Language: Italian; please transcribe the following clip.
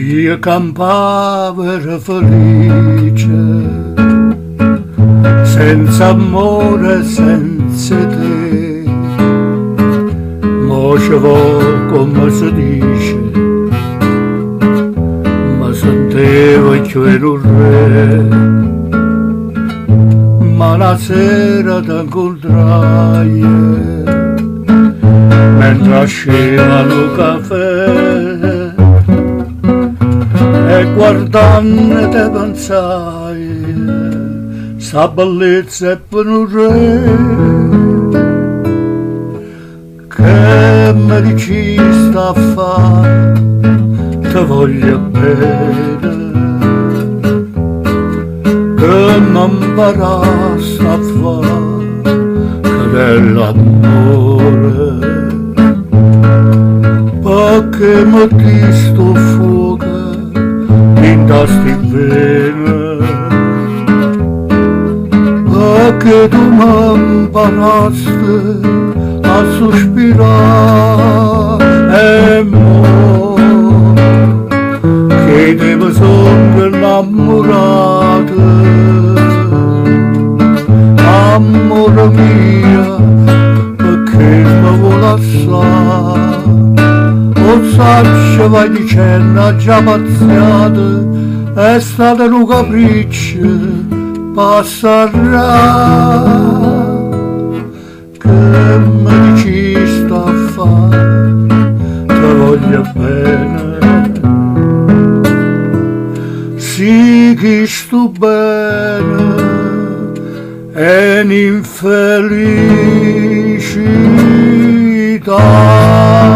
Io campavo era felice, senza amore, senza te. Mo ci vo come si dice, ma sentivo che ero un re. Ma la sera t'incontrai mentre scendeva il caffè e guardando te pensai sa bellezza è per un re. Che mi dici sta a fare, te voglio bene, che mi imparassi a fare che è l'amore. Perché mi ti sto fuoco in tasti vene, perché tu mi imparasti a sospirare e mo che devo sono innamorato, amore mia, perché mi vuole assai. O saccio vai dicendo già pazziate, è stato un capriccio, passerà. Che mi dici sta a fare, te voglio bene. Sì che sto bene, è un'infelicità.